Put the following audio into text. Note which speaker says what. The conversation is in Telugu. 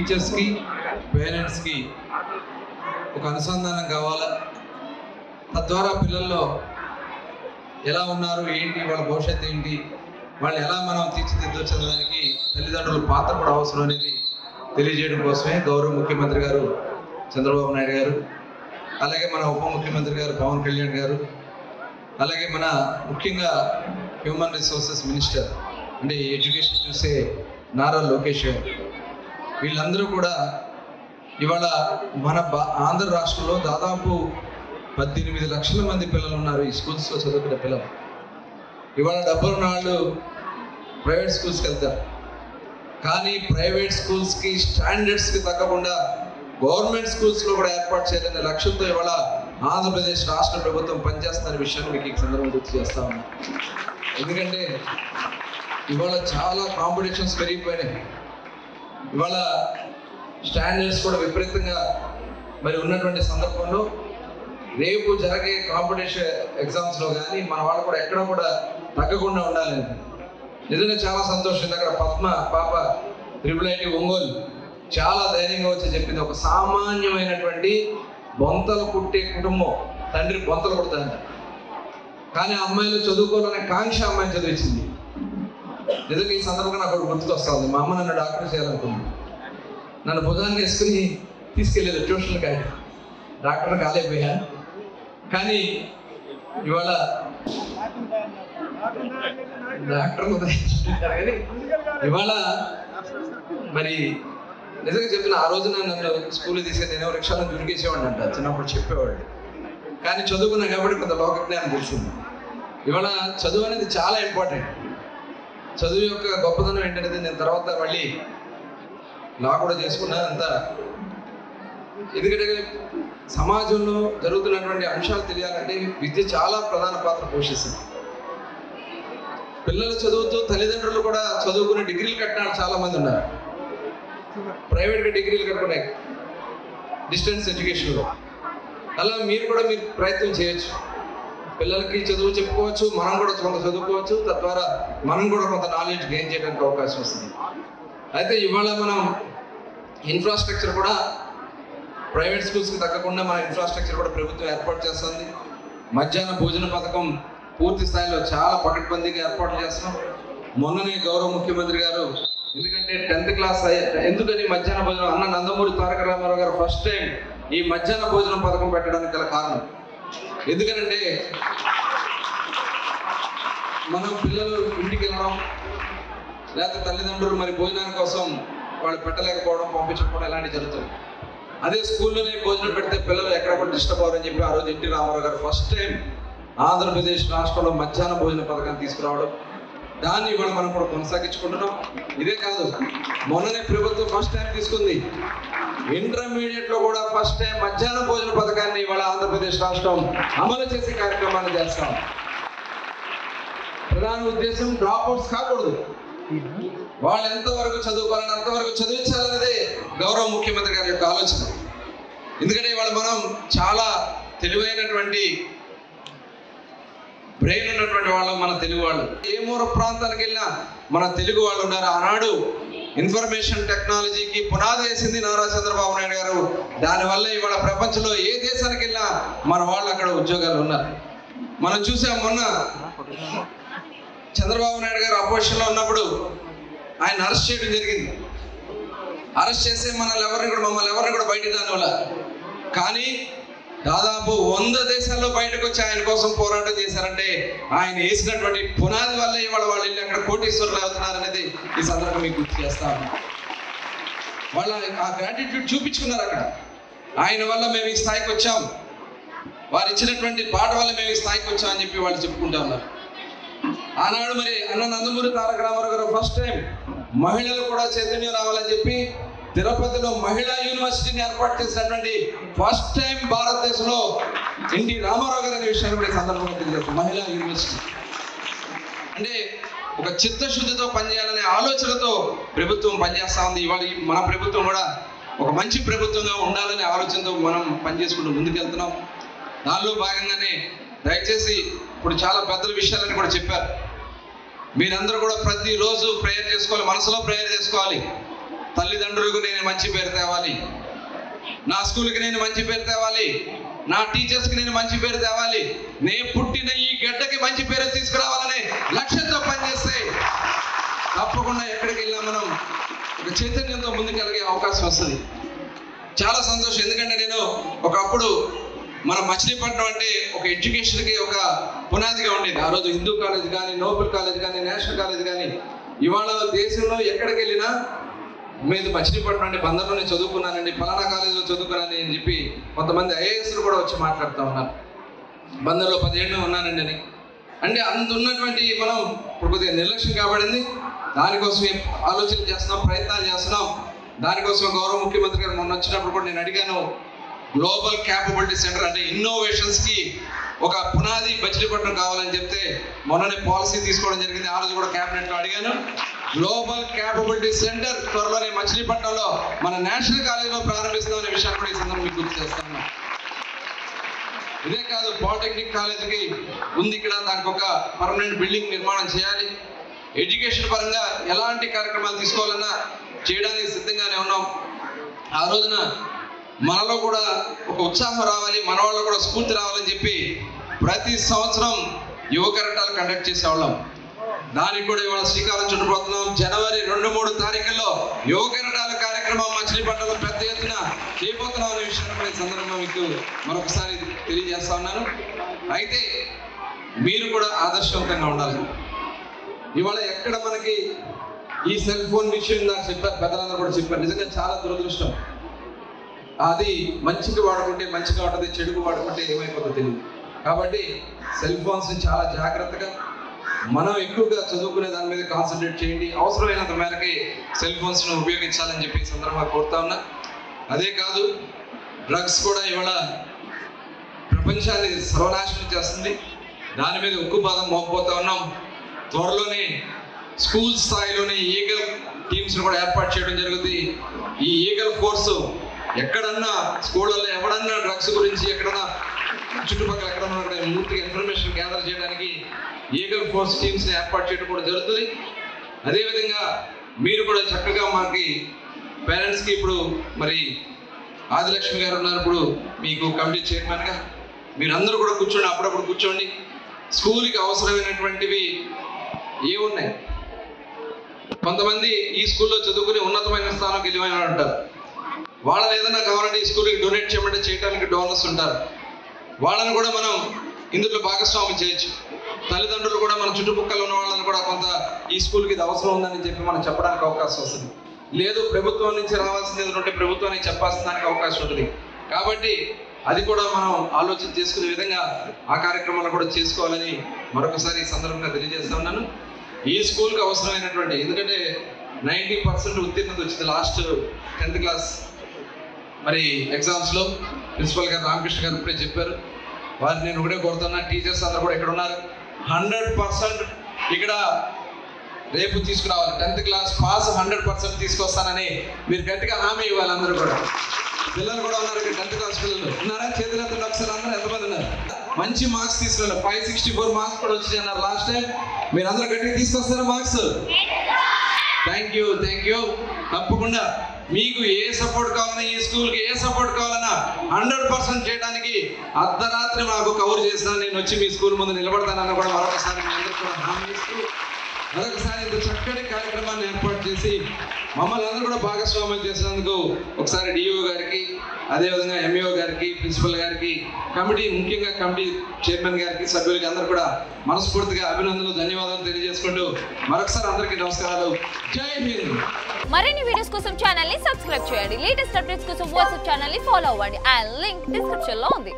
Speaker 1: టీచర్స్కి పేరెంట్స్కి ఒక అనుసంధానం కావాలా. తద్వారా పిల్లల్లో ఎలా ఉన్నారు, ఏంటి, వాళ్ళ భవిష్యత్తు ఏంటి, వాళ్ళు ఎలా మనం తీర్చిదిద్దొచ్చడానికి తల్లిదండ్రుల పాత్ర కూడా అవసరం అనేది తెలియజేయడం కోసమే గౌరవ ముఖ్యమంత్రి గారు చంద్రబాబు నాయుడు గారు, అలాగే మన ఉప ముఖ్యమంత్రి గారు పవన్ కళ్యాణ్ గారు, అలాగే మన ముఖ్యంగా హ్యూమన్ రిసోర్సెస్ మినిస్టర్ అంటే ఎడ్యుకేషన్ చూసే నారా లోకేష్ గారు, వీళ్ళందరూ కూడా ఇవాళ మన ఆంధ్ర రాష్ట్రంలో దాదాపు 18 లక్షల మంది పిల్లలు ఉన్నారు ఈ స్కూల్స్లో చదువుకునే పిల్లలు. ఇవాళ డబ్బులు వాళ్ళు ప్రైవేట్ స్కూల్స్కి వెళ్తారు, కానీ ప్రైవేట్ స్కూల్స్కి స్టాండర్డ్స్కి తగ్గకుండా గవర్నమెంట్ స్కూల్స్లో కూడా ఏర్పాటు చేయాలనే లక్ష్యంతో ఇవాళ ఆంధ్రప్రదేశ్ రాష్ట్ర ప్రభుత్వం పనిచేస్తున్న విషయాన్ని మీకు ఈ సందర్భంగా గుర్తు చేస్తా ఉన్నా. ఎందుకంటే ఇవాళ చాలా కాంపిటీషన్స్ పెరిగిపోయినాయి. ఇవాళ స్టాండర్డ్స్ కూడా విపరీతంగా మరి ఉన్నటువంటి సందర్భంలో రేపు జరిగే కాంపిటీషన్ ఎగ్జామ్స్లో కానీ మన వాళ్ళు కూడా ఎక్కడ కూడా తగ్గకుండా ఉండాలి. నిజంగా చాలా సంతోషం. అక్కడ పద్మ పాప IIIT ఒంగోలు చాలా ధైర్యంగా వచ్చి చెప్పింది. ఒక సామాన్యమైనటువంటి బొంతలు కుట్టే కుటుంబం, తండ్రి బొంతలు కుడతాడంట, కానీ అమ్మాయిలు చదువుకోవాలనే కాంక్ష అమ్మాయిని చదివించింది. నిజంగా ఈ సందర్భంగా నాకు ఒకటి గుర్తుకొస్తుంది. మా అమ్మ నన్ను డాక్టర్ చేయాలనుకుంది. నన్ను భుజాన్ని వేసుకుని తీసుకెళ్ళేది ట్యూషన్ కాదు, డాక్టర్ కాలేకపోయా. కానీ ఇవాళ డాక్టర్ కానీ ఇవాళ మరి నిజంగా చెప్తున్నా, ఆ రోజున నన్ను స్కూల్కి తీసుకెళ్ళి నేను రిక్షాలో దురికేసేవాడిని అంట, చిన్నప్పుడు చెప్పేవాడు. కానీ చదువుకున్నా కాబట్టి కొంత లోక జ్ఞానం తెలిసింది. ఇవాళ చదువు అనేది చాలా ఇంపార్టెంట్. చదువు యొక్క గొప్పతనం ఏంటనేది నేను తర్వాత మళ్ళీ లా కూడా చేసుకున్నాను అంతా. ఎందుకంటే సమాజంలో జరుగుతున్నటువంటి అంశాలు తెలియాలంటే విద్య చాలా ప్రధాన పాత్ర పోషిస్తుంది. పిల్లలు చదువుతూ తల్లిదండ్రులు కూడా చదువుకుని డిగ్రీలు కట్టిన చాలా మంది ఉన్నారు. ప్రైవేట్గా డిగ్రీలు కట్టుకున్నాయి డిస్టెన్స్ ఎడ్యుకేషన్లో. అలా మీరు ప్రయత్నం చేయొచ్చు. పిల్లలకి చదువు చెప్పుకోవచ్చు, మనం కూడా కొంత చదువుకోవచ్చు. తద్వారా మనం కూడా కొంత నాలెడ్జ్ గెయిన్ చేయడానికి అవకాశం వస్తుంది. అయితే ఇవాళ మనం ఇన్ఫ్రాస్ట్రక్చర్ కూడా ప్రైవేట్ స్కూల్స్కి తగ్గకుండా మన ఇన్ఫ్రాస్ట్రక్చర్ కూడా ప్రభుత్వం ఏర్పాటు చేస్తుంది. మధ్యాహ్న భోజన పథకం పూర్తి స్థాయిలో చాలా పకడ్బందీగా ఏర్పాటు చేస్తున్నాం. మొన్ననే గౌరవ ముఖ్యమంత్రి గారు, ఎందుకంటే 10th క్లాస్ ఎందుకని మధ్యాహ్న భోజనం అన్న నందమూరి తారక రామారావు గారు ఫస్ట్ టైం ఈ మధ్యాహ్న భోజనం పథకం పెట్టడానికి గల కారణం ఎందుకంటే మనం పిల్లలు ఇంటికి వెళ్ళడం లేకపోతే తల్లిదండ్రులు మరి భోజనాల కోసం వాళ్ళు పెట్టలేకపోవడం, పంపించకపోవడం ఇలాంటివి జరుగుతుంది. అదే స్కూల్లోనే భోజనం పెడితే పిల్లలు ఎక్కడ కూడా డిస్టర్బ్ అవ్వరని చెప్పి ఆ రోజు ఎన్టీ రామారావు గారు ఫస్ట్ టైం ఆంధ్రప్రదేశ్ రాష్ట్రంలో మధ్యాహ్న భోజన పథకాన్ని తీసుకురావడం, దాన్ని ఇవాళ మనం కూడా కొనసాగించుకుంటున్నాం. ఇదే కాదు, మొన్ననే ప్రభుత్వం ఫస్ట్ టైం తీసుకుంది ఇంటర్మీడియట్లో కూడా ఫస్ట్ టైం మధ్యాహ్న భోజన పథకాన్ని ఇవాళ ఆంధ్రప్రదేశ్ రాష్ట్రం అమలు చేసే కార్యక్రమాన్ని చేస్తాం. ప్రధాన ఉద్దేశం డ్రాప్అవుట్స్ కాకూడదు, వాళ్ళు ఎంతవరకు చదువుకోవాలని అంతవరకు చదివించాలన్నదే గౌరవ ముఖ్యమంత్రి గారి యొక్క ఆలోచన. ఎందుకంటే ఇవాళ మనం చాలా తెలివైనటువంటి బ్రెయిన్ ఉన్నటువంటి వాళ్ళం, మన తెలుగు వాళ్ళు. ఏ మూల ప్రాంతానికి వెళ్ళినా మన తెలుగు వాళ్ళు ఉన్నారు. ఆనాడు ఇన్ఫర్మేషన్ టెక్నాలజీకి పునాది వేసింది నారా చంద్రబాబు నాయుడు గారు. దానివల్ల ఇవాళ ప్రపంచంలో ఏ దేశానికి వెళ్ళినా మన వాళ్ళు అక్కడ ఉద్యోగాలు ఉన్నారు. మనం చూసాం, మొన్న చంద్రబాబు నాయుడు గారు అపోజిషన్లో ఉన్నప్పుడు ఆయన అరెస్ట్ చేయడం జరిగింది. అరెస్ట్ చేస్తే మమ్మల్ని ఎవరిని కూడా బయటికి రానివ్వాల. కానీ దాదాపు 100 దేశాల్లో బయటకు వచ్చి ఆయన కోసం పోరాటం చేశారంటే ఆయన వేసినటువంటి పునాది వల్ల ఇవాళ వాళ్ళు వెళ్ళి అక్కడ కోటీశ్వరులు అవుతున్నారనేది ఈ సందర్భంగా మీకు గుర్తు చేస్తాను. వాళ్ళ ఆ గ్రాటిట్యూడ్ చూపించుకున్నారు అక్కడ. ఆయన వల్ల మేము ఈ స్థాయికి వచ్చాం, వారు ఇచ్చినటువంటి పాట వల్ల మేము ఈ స్థాయికి వచ్చాం అని చెప్పి వాళ్ళు చెప్పుకుంటా ఉన్నారు. ఆనాడు మరి అన్న నందమూరి తారక రామారావు గారు ఫస్ట్ టైం మహిళలు కూడా చైతన్యం రావాలని చెప్పి తిరుపతిలో మహిళా యూనివర్సిటీని ఏర్పాటు చేసినటువంటి ఫస్ట్ టైం భారతదేశంలో ఎన్టీ రామారావు గారు అనే విషయాన్ని కూడా ఈ సందర్భంగా తెలియజేస్తారు. మహిళా యూనివర్సిటీ అంటే ఒక చిత్తశుద్ధితో పనిచేయాలనే ఆలోచనతో ప్రభుత్వం పనిచేస్తూ ఉంది. ఇవాళ మన ప్రభుత్వం కూడా ఒక మంచి ప్రభుత్వంగా ఉండాలనే ఆలోచనతో మనం పనిచేసుకుంటూ ముందుకెళ్తున్నాం. దానిలో భాగంగానే దయచేసి ఇప్పుడు చాలా పెద్దల విషయాలని కూడా చెప్పారు. మీరందరూ కూడా ప్రతిరోజు ప్రేయర్ చేసుకోవాలి, మనసులో ప్రేయర్ చేసుకోవాలి. తల్లిదండ్రులకు నేను మంచి పేరు తేవాలి, నా స్కూల్కి నేను మంచి పేరు తేవాలి, నా టీచర్స్కి నేను మంచి పేరు తేవాలి, నేను పుట్టిన ఈ గడ్డకి మంచి పేరు తీసుకురావాలనే లక్ష్యంతో పనిచేస్తే తప్పకుండా ఎక్కడికి వెళ్ళినా మనం ఒక చైతన్యంతో ముందుకెళ్ళగే అవకాశం వస్తుంది. చాలా సంతోషం. ఎందుకంటే నేను ఒకప్పుడు మన మచిలీపట్నం అంటే ఒక ఎడ్యుకేషన్కి ఒక పునాదిగా ఉండేది. ఆ రోజు హిందూ కాలేజ్ కానీ, నోబెల్ కాలేజ్ కానీ, నేషనల్ కాలేజ్ కానీ, ఇవాళ దేశంలో ఎక్కడికి వెళ్ళినా మీరు మచిలీపట్నం అంటే బందర్లోనే చదువుకున్నానండి, ఫలానా కాలేజీలో చదువుకున్నాను అని చెప్పి కొంతమంది ఐఏఎస్లు కూడా వచ్చి మాట్లాడుతూ ఉన్నారు. బందర్లో 10 ఏళ్ళు ఉన్నానండి అని. అంటే అంత ఉన్నటువంటి మనం ఇప్పుడు కొద్దిగా నిర్లక్ష్యం కాబడింది. దానికోసమే ఆలోచన చేస్తున్నాం, ప్రయత్నాలు చేస్తున్నాం. దానికోసం గౌరవ ముఖ్యమంత్రి గారు మొన్న వచ్చినప్పుడు కూడా నేను అడిగాను, గ్లోబల్ క్యాపబిలిటీ సెంటర్ అంటే ఇన్నోవేషన్స్కి ఒక పునాది మచిలీపట్నం కావాలని చెప్తే మొన్ననే పాలసీ తీసుకోవడం జరిగింది. ఆ రోజు కూడా క్యాబినెట్లో అడిగాను. గ్లోబల్ క్యాపబిలిటీ సెంటర్ త్వరలోనే మచిలీపట్నంలో మన నేషనల్ కాలేజీలో ప్రారంభిస్తామనే విషయాన్ని కూడా ఈ సందర్భంగా మీకు గుర్తు చేస్తాను. ఇదే కాదు, పాలిటెక్నిక్ కాలేజీకి ఉంది ఇక్కడ, దానికి ఒక పర్మనెంట్ బిల్డింగ్ నిర్మాణం చేయాలి. ఎడ్యుకేషన్ పరంగా ఎలాంటి కార్యక్రమాలు తీసుకోవాలన్నా చేయడానికి సిద్ధంగానే ఉన్నాం. ఆ రోజున మనలో కూడా ఒక ఉత్సాహం రావాలి, మన వాళ్ళు కూడా స్ఫూర్తి రావాలని చెప్పి ప్రతి సంవత్సరం యువ కెరటాలు కండక్ట్ చేసేవాళ్ళం. దానికి కూడా ఇవాళ శ్రీకారం చుట్టుపోతున్నాం. జనవరి 2-3 తారీఖుల్లో యువ కెరటాల కార్యక్రమం మచిలీపట్నంలో పెద్ద ఎత్తున చేయబోతున్నాం అనే విషయాన్ని కూడా ఈ సందర్భంగా మీకు మరొకసారి తెలియజేస్తా ఉన్నాను. అయితే మీరు కూడా ఆదర్శవంతంగా ఉండాలి. ఇవాళ ఎక్కడ మనకి ఈ సెల్ ఫోన్ విషయం నాకు చెప్పారు, పెద్దలందరూ కూడా చెప్పారు. నిజంగా చాలా దురదృష్టం. అది మంచిగా వాడుకుంటే మంచిగా ఉంటుంది, చెడుకు వాడుకుంటే ఏమైపోతుందో తెలియదు. కాబట్టి సెల్ ఫోన్స్ని చాలా జాగ్రత్తగా మనం ఎక్కువగా చదువుకునే దాని మీద కాన్సన్ట్రేట్ చేయండి. అవసరమైనంత మేరకి సెల్ ఫోన్స్ను ఉపయోగించాలని చెప్పి సందర్భంగా కోరుతా ఉన్నా. అదే కాదు, డ్రగ్స్ కూడా ఇవాళ ప్రపంచాన్ని సర్వనాశనం చేస్తుంది. దాని మీద ఉక్కుపాదం మోపపోతా ఉన్నాం. త్వరలోనే స్కూల్ స్థాయిలోనే ఈగల్ టీమ్స్ని కూడా ఏర్పాటు చేయడం జరుగుతుంది. ఈ ఈగల్ ఫోర్సు ఎక్కడన్నా స్కూళ్ళల్లో ఎవడన్నా డ్రగ్స్ గురించి ఎక్కడన్నా చుట్టుపక్కల ఎక్కడన్నా పూర్తిగా ఇన్ఫర్మేషన్ గ్యాదర్ చేయడానికి ఈగల్ ఫోర్స్ టీమ్స్ని ఏర్పాటు చేయడం కూడా జరుగుతుంది. అదేవిధంగా మీరు కూడా చక్కగా మనకి పేరెంట్స్కి ఇప్పుడు మరి ఆదిలక్ష్మి గారు ఉన్నారు, ఇప్పుడు మీకు కమిటీ చైర్మన్గా మీరందరూ కూడా కూర్చోండి, అప్పుడప్పుడు కూర్చోండి. స్కూల్కి అవసరమైనటువంటివి ఏమున్నాయి? కొంతమంది ఈ స్కూల్లో చదువుకుని ఉన్నతమైన స్థానంకి వెళ్ళిన ఉంటారు. వాళ్ళని ఏదైనా కావాలంటే ఈ స్కూల్కి డొనేట్ చేయమంటే చేయడానికి డోనర్స్ ఉంటారు. వాళ్ళని కూడా మనం ఇందులో భాగస్వామ్యం చేయొచ్చు. తల్లిదండ్రులు కూడా మన చుట్టుపక్కల ఉన్న వాళ్ళని కూడా కొంత ఈ స్కూల్కి ఇది అవసరం ఉందని చెప్పి మనం చెప్పడానికి అవకాశం వస్తుంది. లేదు, ప్రభుత్వం నుంచి రావాల్సింది ఏదైనా ఉంటే ప్రభుత్వానికి చెప్పాల్సిన దానికి అవకాశం ఉంటుంది. కాబట్టి అది కూడా మనం ఆలోచన చేసుకునే విధంగా ఆ కార్యక్రమాలు కూడా చేసుకోవాలని మరొకసారి ఈ సందర్భంగా తెలియజేస్తా ఉన్నాను. ఈ స్కూల్కి అవసరమైనటువంటి, ఎందుకంటే 90% ఉత్తీర్ణత వచ్చింది లాస్ట్ 10th క్లాస్ మరి ఎగ్జామ్స్లో. ప్రిన్సిపల్ గారు రామకృష్ణ గారు ఇప్పుడే చెప్పారు. వారిని నేను ఒకటే కోరుతున్నా, టీచర్స్ అందరూ కూడా ఇక్కడ ఉన్నారు, 100% ఇక్కడ రేపు తీసుకురావాలి. 10th క్లాస్ పాస్ 100% తీసుకొస్తానని మీరు గట్టిగా హామీ ఇవ్వాలి. అందరూ కూడా పిల్లలు కూడా ఉన్నారు ఇక్కడ, 10th క్లాస్ పిల్లలు ఉన్నారా? చేతులెత్తండి ఒకసారి. అందరూ ఎంతమంది ఉన్నారు? మంచి మార్క్స్ తీసుకున్నారు. 564 మార్క్స్ కూడా వచ్చి అన్నారు లాస్ట్ టైం. మీరు అందరూ గట్టిగా తీసుకొస్తారా మార్క్స్? Thank you. తప్పకుండా మీకు ఏ సపోర్ట్ కావాలన్నా, ఈ స్కూల్కి ఏ సపోర్ట్ కావాలన్నా 100% చేయడానికి అర్ధరాత్రి మాకు కవర్ చేసినా నేను వచ్చి మీ స్కూల్ ముందు నిలబడతానన్న కూడా మరొకసారి మీ అందరూ కూడా హామీ ఇస్తూ మరొకసారి ఇంత చక్కటి కార్యక్రమాన్ని ఏర్పాటు చేసి మమ్మల్ని అందరూ కూడా భాగస్వామ్యం చేసినందుకు ఒకసారి డిఓ గారికి, అదేవిధంగా ఎంఈఓ గారికి, ప్రిన్సిపల్ గారికి, కమిటీ ముఖ్యంగా కమిటీ చైర్మన్ గారికి, సభ్యులకి అందరూ కూడా మనస్ఫూర్తిగా అభినందనలు, ధన్యవాదాలు తెలియజేసుకుంటూ మరొకసారి అందరికీ నమస్కారాలు. జై హింద్.
Speaker 2: మరిన్ని వీడియోస్ కోసం ఛానల్ ని సబ్స్క్రైబ్ చేయండి. లేటెస్ట్ అప్డేట్స్ కోసం వాట్సాప్ ఛానల్ ని ఫాలో అవ్వండి. ఆ లింక్ డిస్క్రిప్షన్ లో ఉంది.